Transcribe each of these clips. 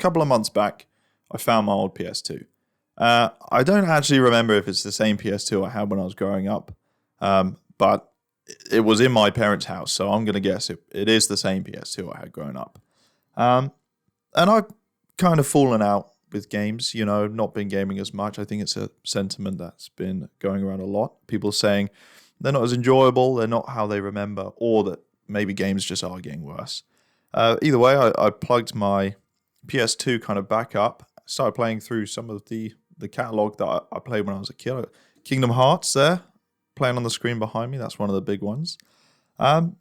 couple of months back, I found my old PS2. I don't actually remember if it's the same PS2 I had when I was growing up, but it was in my parents' house, so I'm going to guess it is the same PS2 I had growing up. And I've kind of fallen out with games, not been gaming as much. I think it's a sentiment that's been going around a lot. People saying they're not as enjoyable, they're not how they remember, or that maybe games just are getting worse. Either way, I plugged my PS2 kind of back up, started playing through some of the catalogue that I played when I was a kid. Kingdom Hearts there, playing on the screen behind me, that's one of the big ones. And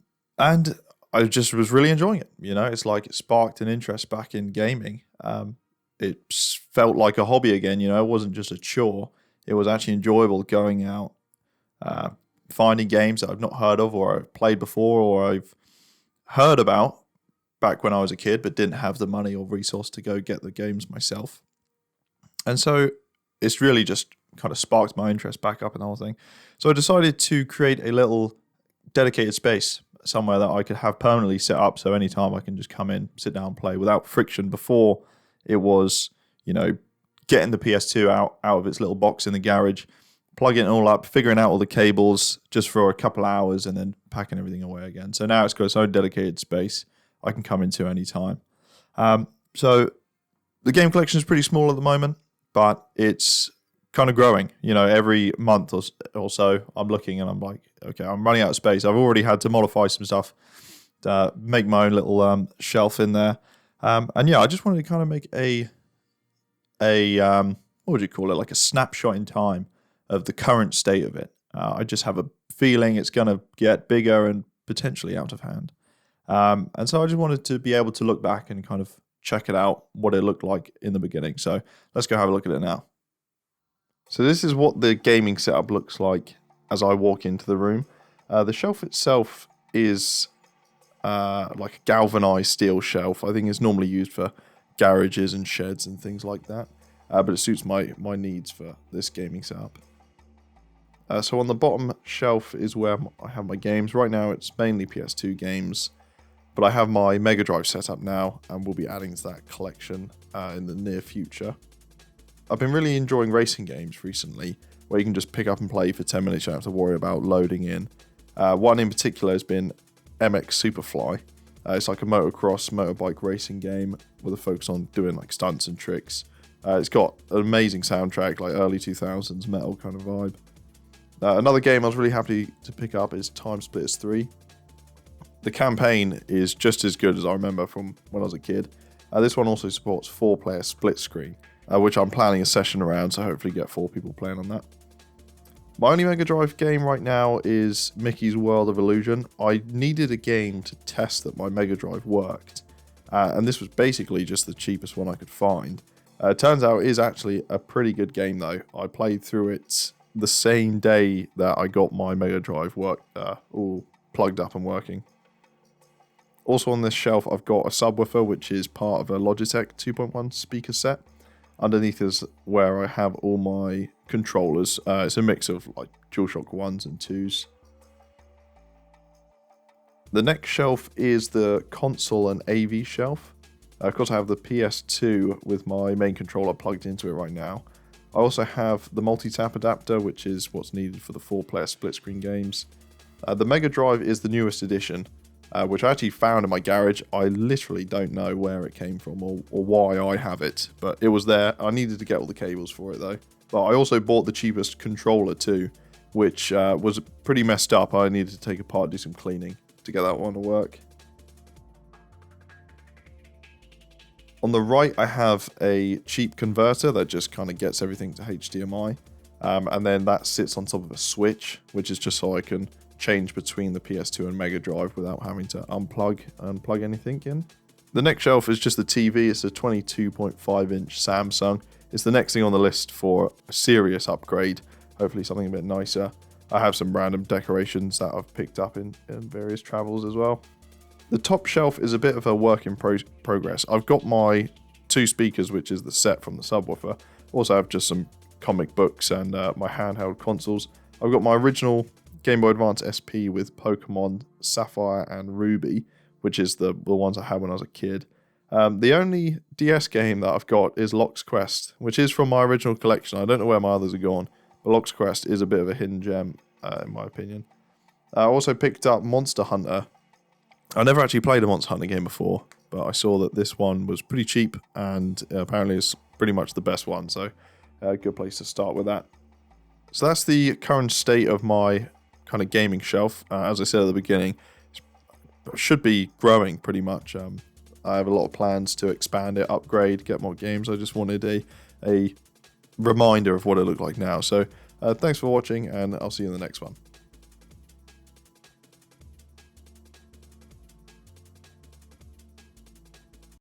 I just was really enjoying it. It's like it sparked an interest back in gaming. It felt like a hobby again, it wasn't just a chore. It was actually enjoyable going out, finding games that I've not heard of or I've played before or I've heard about back when I was a kid but didn't have the money or resource to go get the games myself. And so it's really just kind of sparked my interest back up in the whole thing. So I decided to create a little dedicated space somewhere that I could have permanently set up so anytime I can just come in, sit down, play without friction. Before it was, getting the PS2 out of its little box in the garage, plugging it all up, figuring out all the cables just for a couple hours and then packing everything away again. So now it's got its own dedicated space I can come into anytime. So the game collection is pretty small at the moment, but it's kind of growing. Every month or so I'm looking and I'm like, okay, I'm running out of space. I've already had to modify some stuff to make my own little shelf in there. And yeah, I just wanted to kind of make a what would you call it? Like a snapshot in time of the current state of it. I just have a feeling it's going to get bigger and potentially out of hand. And so I just wanted to be able to look back and kind of check it out, what it looked like in the beginning. So let's go have a look at it now. So this is what the gaming setup looks like as I walk into the room. The shelf itself is like a galvanized steel shelf. I think it's normally used for garages and sheds and things like that. But it suits my needs for this gaming setup. So on the bottom shelf is where I have my games. Right now it's mainly PS2 games, but I have my Mega Drive set up now and we'll be adding to that collection in the near future. I've been really enjoying racing games recently, where you can just pick up and play for 10 minutes, you don't have to worry about loading in. One in particular has been MX Superfly. It's like a motorbike racing game with a focus on doing like stunts and tricks. It's got an amazing soundtrack, like early 2000s metal kind of vibe. Another game I was really happy to pick up is Time Splitters 3. The campaign is just as good as I remember from when I was a kid. This one also supports 4-player split screen, which I'm planning a session around, so hopefully get 4 people playing on that. My only Mega Drive game right now is Mickey's World of Illusion. I needed a game to test that my Mega Drive worked, and this was basically just the cheapest one I could find. Turns out it is actually a pretty good game though. I played through it the same day that I got my Mega Drive all plugged up and working. Also on this shelf I've got a subwoofer which is part of a Logitech 2.1 speaker set. Underneath is where I have all my controllers. It's a mix of like DualShock 1s and 2s. The next shelf is the console and AV shelf. Of course I have the PS2 with my main controller plugged into it right now. I also have the multi-tap adapter, which is what's needed for the 4-player split-screen games. The Mega Drive is the newest edition, which I actually found in my garage. I literally don't know where it came from or why I have it, but it was there. I needed to get all the cables for it though. But I also bought the cheapest controller too, which was pretty messed up. I needed to take it apart, do some cleaning to get that one to work. On the right, I have a cheap converter that just kind of gets everything to HDMI. And then that sits on top of a switch, which is just so I can change between the PS2 and Mega Drive without having to unplug and plug anything in. The next shelf is just the TV. It's a 22.5-inch Samsung. It's the next thing on the list for a serious upgrade, hopefully something a bit nicer. I have some random decorations that I've picked up in various travels as well. The top shelf is a bit of a work in progress. I've got my 2 speakers, which is the set from the subwoofer. Also have just some comic books and my handheld consoles. I've got my original Game Boy Advance SP with Pokemon Sapphire and Ruby, which is the ones I had when I was a kid. The only DS game that I've got is Lock's Quest, which is from my original collection. I don't know where my others are gone, but Lock's Quest is a bit of a hidden gem, in my opinion. I also picked up Monster Hunter. I never actually played a Monster Hunter game before, but I saw that this one was pretty cheap, and apparently it's pretty much the best one, so a good place to start with that. So that's the current state of my kind of gaming shelf. As I said at the beginning, it should be growing pretty much. I have a lot of plans to expand it, upgrade, get more games. I just wanted a reminder of what it looked like now. So thanks for watching, and I'll see you in the next one.